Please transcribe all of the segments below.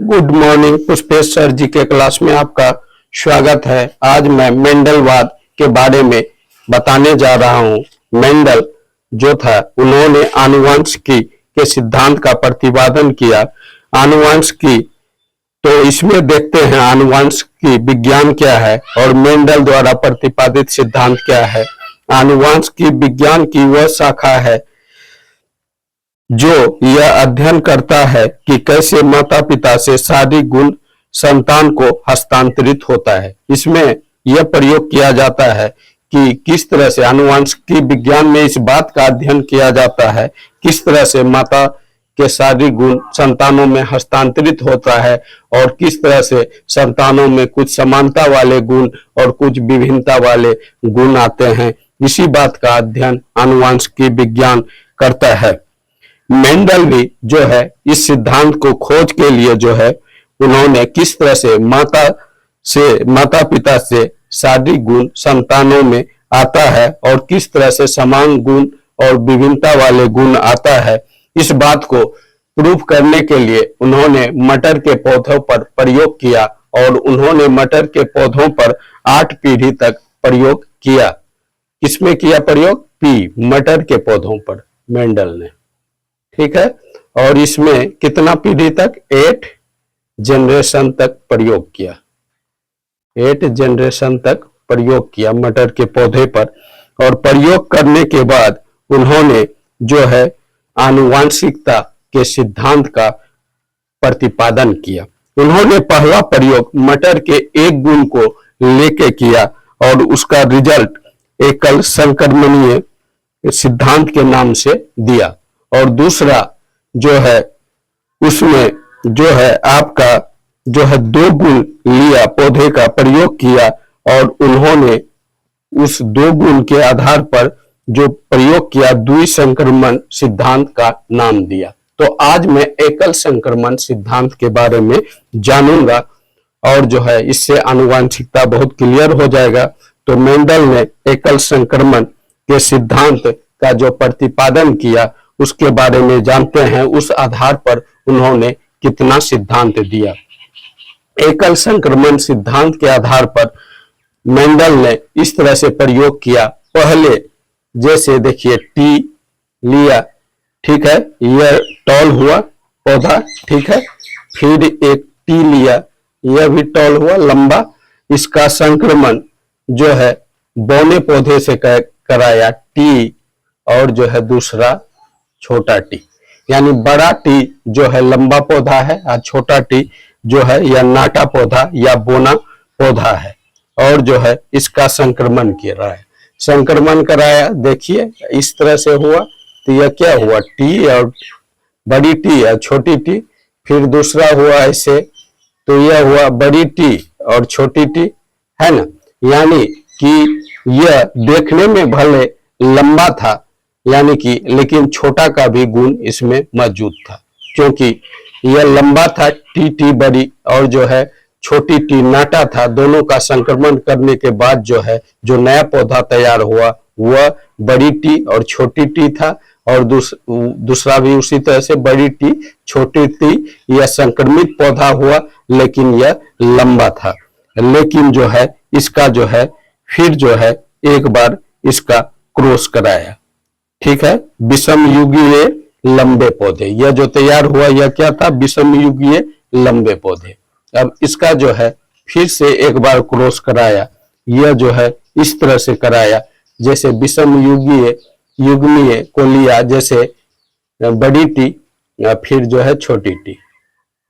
Good morning Pushpesh sir जी के class में आपका स्वागत है। आज मैं मेंडलवाद के बारे में बताने जा रहा हूं। मेंडल जो था उन्होंने आनुवंशिकी के सिद्धांत का प्रतिपादन किया। आनुवंशिकी तो इसमें देखते हैं आनुवंशिकी विज्ञान क्या है और मेंडल द्वारा प्रतिपादित सिद्धांत क्या है। आनुवंशिकी विज्ञान की वह शाखा है जो यह अध्ययन करता है कि कैसे माता पिता से शारीरिक गुण संतान को हस्तांतरित होता है। इसमें यह प्रयोग किया जाता है कि किस तरह से आनुवंशिकी विज्ञान में इस बात का अध्ययन किया जाता है किस तरह से माता के शारीरिक गुण संतानों में हस्तांतरित होता है और किस तरह से संतानों में कुछ समानता वाले गुण और कुछ विभिन्नता वाले गुण आते हैं। इसी बात का अध्ययन आनुवंशिकी विज्ञान करता है। मेंडल भी जो है इस सिद्धांत को खोज के लिए जो है उन्होंने किस तरह से माता पिता से शारीरिक गुण संतानों में आता है और किस तरह से समान गुण और विभिन्नता वाले गुण आता है, इस बात को प्रूफ करने के लिए उन्होंने मटर के पौधों पर प्रयोग किया और उन्होंने मटर के पौधों पर 8 पीढ़ी तक प्रयोग किया। किसमें किया प्रयोग? मटर के पौधों पर मेंडल ने, ठीक है। और इसमें कितना पीढ़ी तक? 8 जनरेशन तक प्रयोग किया। 8 जनरेशन तक प्रयोग किया मटर के पौधे पर। और प्रयोग करने के बाद उन्होंने जो है आनुवंशिकता के सिद्धांत का प्रतिपादन किया। उन्होंने पहला प्रयोग मटर के एक गुण को लेके किया और उसका रिजल्ट एकल संक्रमणीय सिद्धांत के नाम से दिया। और दूसरा जो है उसमें जो है आपका जो है 2 गुण लिया, पौधे का प्रयोग किया और उन्होंने उस 2 गुण के आधार पर जो प्रयोग किया द्विसंक्रमण सिद्धांत का नाम दिया। तो आज मैं एकल संक्रमण सिद्धांत के बारे में जानूंगा और जो है इससे आनुवंशिकता बहुत क्लियर हो जाएगा। तो मेंडल ने एकल संक्रमण के सिद्धांत का जो प्रतिपादन किया उसके बारे में जानते हैं। उस आधार पर उन्होंने कितना सिद्धांत दिया। एकल संक्रमण सिद्धांत के आधार पर मेंडल ने इस तरह से प्रयोग किया। पहले जैसे देखिए टी लिया, ठीक है, यह टॉल हुआ पौधा, ठीक है। फिर एक टी लिया, यह भी टॉल हुआ लंबा। इसका संक्रमण जो है बौने पौधे से कराया टी और जो है दूसरा छोटा टी, यानी बड़ा टी जो है लंबा पौधा है और छोटा टी जो है यह नाटा पौधा या बोना पौधा है। और जो है इसका संक्रमण किया रहा है, संक्रमण कराया। देखिए इस तरह से हुआ तो यह क्या हुआ? टी और बड़ी टी और छोटी टी। फिर दूसरा हुआ ऐसे तो यह हुआ बड़ी टी और छोटी टी, है ना। यानी कि यह देखने में भले लंबा था यानी कि लेकिन छोटा का भी गुण इसमें मौजूद था, क्योंकि यह लंबा था टी बड़ी और जो है छोटी टी नाटा था। दोनों का संक्रमण करने के बाद जो है जो नया पौधा तैयार हुआ वह बड़ी टी और छोटी टी था। और दूसरा भी उसी तरह से बड़ी टी छोटी टी, यह संक्रमित पौधा हुआ लेकिन यह लंबा था। लेकिन जो है इसका जो है फिर जो है एक बार इसका क्रॉस कराया, ठीक है। विषम युगीय लंबे पौधे, यह जो तैयार हुआ यह क्या था? विषम युगीय लंबे पौधे। अब इसका जो है फिर से एक बार क्रॉस कराया, यह जो है इस तरह से कराया जैसे विषम युगीय युग्मीय को लिया, जैसे बड़ी टी फिर जो है छोटी टी,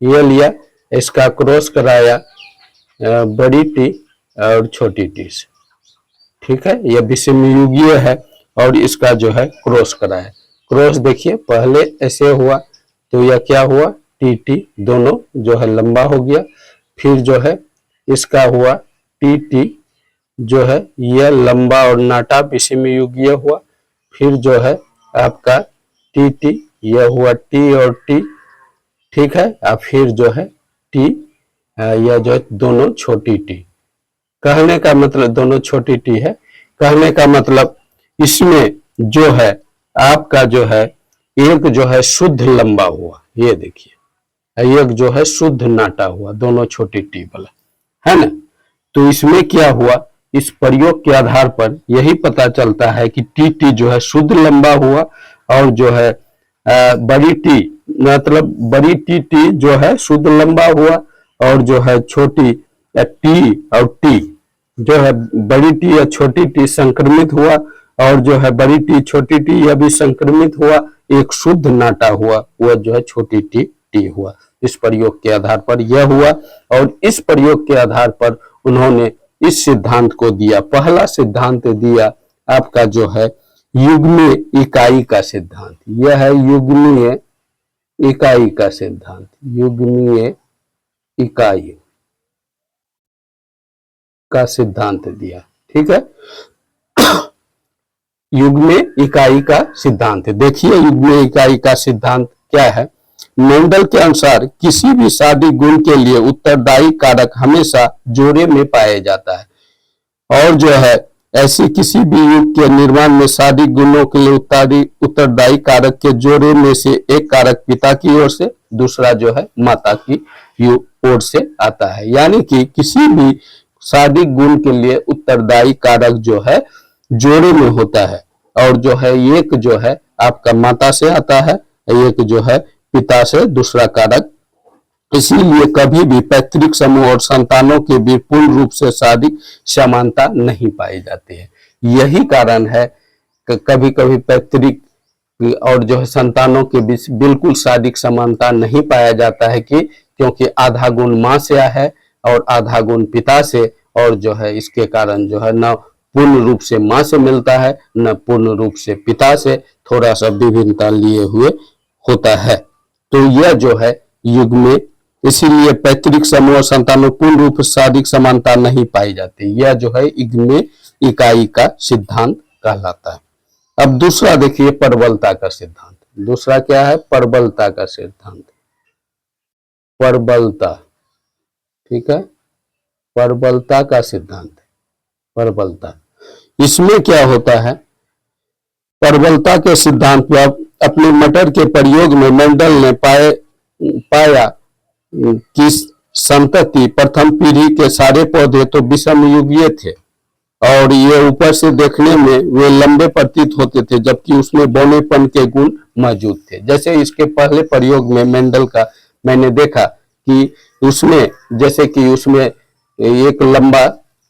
यह लिया, इसका क्रॉस कराया बड़ी टी और छोटी टी से, ठीक है। यह विषम युगीय है और इसका जो है क्रॉस कराया। क्रॉस देखिए पहले ऐसे हुआ तो यह क्या हुआ? टी दोनों जो है लंबा हो गया। फिर जो है इसका हुआ टी जो है यह लंबा और नाटा विषम युगीय हुआ। फिर जो है आपका टी यह हुआ टी और टी, ठीक है। और फिर जो है टी यह जो दोनों छोटी टी। कहने का मतलब दोनों छोटी टी है, कहने का मतलब इसमें जो है आपका जो है एक जो है शुद्ध लंबा हुआ, ये देखिए एक जो है शुद्ध नाटा हुआ, दोनों छोटी टी वाला, है ना। तो इसमें क्या हुआ, इस प्रयोग के आधार पर यही पता चलता है कि टी टी जो है शुद्ध लंबा हुआ, और जो है बड़ी टी, मतलब बड़ी टी टी जो है शुद्ध लंबा हुआ, और जो है छोटी टी और टी जो है बड़ी टी या छोटी टी संक्रमित हुआ, और जो है बड़ी टी छोटी टी यह भी संक्रमित हुआ, एक शुद्ध नाटा हुआ, वह जो है छोटी टी टी हुआ। इस प्रयोग के आधार पर यह हुआ, और इस प्रयोग के आधार पर उन्होंने इस सिद्धांत को दिया। पहला सिद्धांत दिया आपका जो है युग्मीय इकाई का सिद्धांत, यह है युग्मीय इकाई का सिद्धांत, युग्मीय इकाई का सिद्धांत दिया, ठीक है। युग्मीय इकाई का सिद्धांत, देखिए युग्मीय इकाई का सिद्धांत क्या है। मेंडल के अनुसार किसी भी शारीरिक गुण के लिए उत्तरदायी कारक हमेशा जोड़े में पाया जाता है, और जो है ऐसी किसी भी युग के निर्माण में शारीरिक गुणों के लिए उत्तरदायी कारक के जोड़े में से एक कारक पिता की ओर से, दूसरा जो है माता की ओर से आता है। यानी कि किसी भी शारीरिक गुण के लिए उत्तरदायी कारक जो है जोड़े में होता है, और जो है एक जो है आपका माता से आता है, एक जो है पिता से, दूसरा कारक। इसीलिए कभी भी पैतृक समूह और संतानों के बीच पूर्ण रूप से शारीरिक समानता नहीं पाई जाती है। यही कारण है कि कभी कभी पैतृक और जो है संतानों के बीच बिल्कुल शारीरिक समानता नहीं पाया जाता है, कि क्योंकि आधा गुण माँ से है और आधा गुण पिता से, और जो है इसके कारण जो है न पूर्ण रूप से माँ से मिलता है, न पूर्ण रूप से पिता से, थोड़ा सा विभिन्नता लिए हुए होता है। तो यह जो है युग में, इसीलिए पैतृक समूह और संतानों पूर्ण रूप से शारीरिक समानता नहीं पाई जाती, यह जो है युग्मीय इकाई का सिद्धांत कहलाता है। अब दूसरा देखिए परबलता का सिद्धांत। दूसरा क्या है, परबलता का सिद्धांत, परबलता, ठीक है, परबलता का सिद्धांत, परबलता। इसमें क्या होता है, परबलता के सिद्धांत पर अपने मटर के प्रयोग में मेंडल ने पाया कि संतति प्रथम पीढ़ी के सारे पौधे तो विषम युगीय थे, और ये ऊपर से देखने में वे लंबे प्रतीत होते थे, जबकि उसमें बौनेपन के गुण मौजूद थे। जैसे इसके पहले प्रयोग में मेंडल का मैंने देखा कि उसमें, जैसे कि उसमें एक लंबा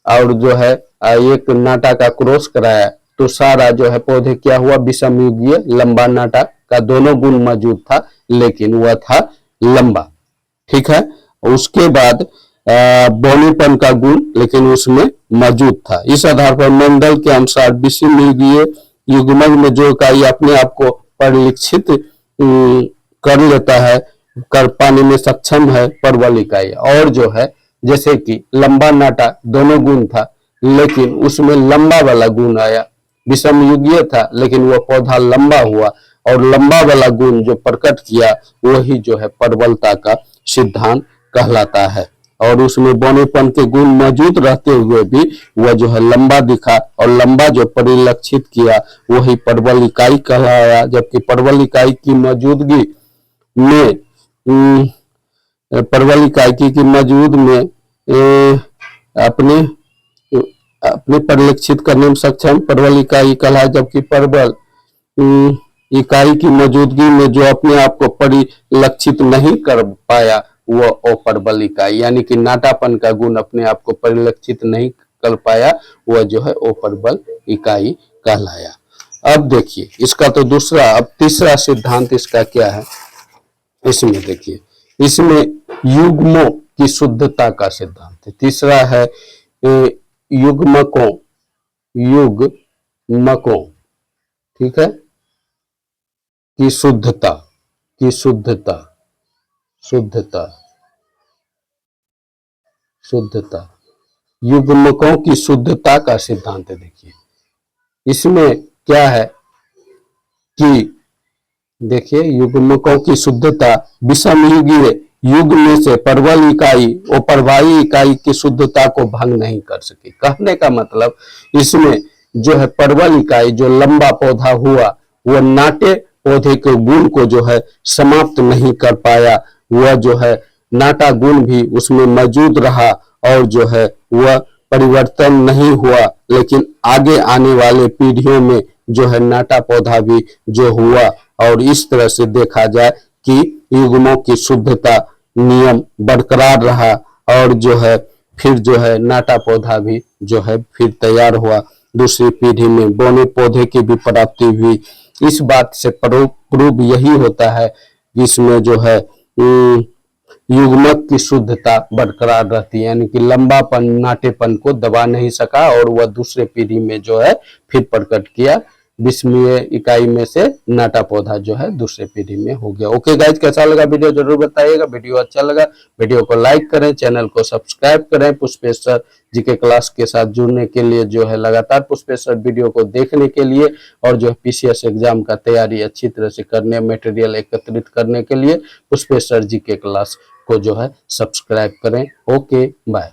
और जो है एक नाटा का क्रॉस कराया, तो सारा जो है पौधे क्या हुआ, विषम युगीय, लंबा नाटा का दोनों गुण मौजूद था, लेकिन वह था लंबा, ठीक है। उसके बाद बौनेपन का गुण लेकिन उसमें मौजूद था। इस आधार पर मेंडल के अनुसार विषम युगीय युग्मक में जो इकाई अपने आप को परिलक्षित कर लेता है, कर पाने में सक्षम है, परबल इकाई। और जो है जैसे कि लंबा नाटा दोनों गुण था, लेकिन उसमें लंबा वाला गुण आया, विषम युगीय था लेकिन वह पौधा लंबा हुआ, और लंबा वाला गुण जो प्रकट किया वही जो है परबलता का सिद्धांत कहलाता है। और उसमें बौनेपन के गुण मौजूद रहते हुए भी वह जो है लंबा दिखा, और लंबा जो परिलक्षित किया वही परबल इकाई कहलाया। जबकि परबल इकाई की मौजूदगी में परबल इकाई की मौजूद में अपने परिलक्षित करने में सक्षम परबल इकाई कहलाया, जबकि परबल इकाई की मौजूदगी में जो अपने आप को परिलक्षित नहीं कर पाया वह अपरबल इकाई, यानी कि नाटापन का गुण अपने आप को परिलक्षित नहीं कर पाया, वह जो है अपरबल इकाई कहलाया। अब देखिए इसका तो दूसरा, अब तीसरा सिद्धांत इसका क्या है, इसमें देखिए, इसमें युग्मों की शुद्धता का सिद्धांत। तीसरा है युग्मकों, युग्मकों, ठीक है, की शुद्धता, की शुद्धता, शुद्धता, शुद्धता, युग्मकों की शुद्धता का सिद्धांत। देखिए इसमें क्या है कि देखिए युग्मकों की शुद्धता विषम युगीय युग में से परबल इकाई और परवाही इकाई की शुद्धता को भंग नहीं कर सकी। कहने का मतलब इसमें जो है परबल इकाई जो लंबा पौधा हुआ वह नाटे पौधे के गुण को जो है समाप्त नहीं कर पाया, वह जो है नाटा गुण भी उसमें मौजूद रहा और जो है वह परिवर्तन नहीं हुआ, लेकिन आगे आने वाले पीढ़ियों में जो है नाटा पौधा भी जो हुआ। और इस तरह से देखा जाए कि युग्मों की शुद्धता नियम बरकरार रहा और जो है फिर जो है नाटा पौधा भी जो है फिर तैयार हुआ। दूसरी पीढ़ी में बोने पौधे की भी प्राप्ति हुई। इस बात से प्रूव यही होता है कि इसमें जो है युग्मक की शुद्धता बरकरार रहती है, यानी कि लंबापन नाटेपन को दबा नहीं सका और वह दूसरे पीढ़ी में जो है फिर प्रकट किया। 20वीं इकाई में से नाटा पौधा जो है दूसरे पीढ़ी में हो गया। ओके गाइज, कैसा लगा वीडियो जरूर बताइएगा। वीडियो अच्छा लगा वीडियो को लाइक करें, चैनल को सब्सक्राइब करें। पुष्पेश्वर जीके क्लास के साथ जुड़ने के लिए जो है लगातार पुष्पेश्वर वीडियो को देखने के लिए और जो है पीसीएस एग्जाम का तैयारी अच्छी तरह से करने, मटेरियल एकत्रित करने के लिए पुष्पेश्वर जीके क्लास को जो है सब्सक्राइब करें। Okay bye.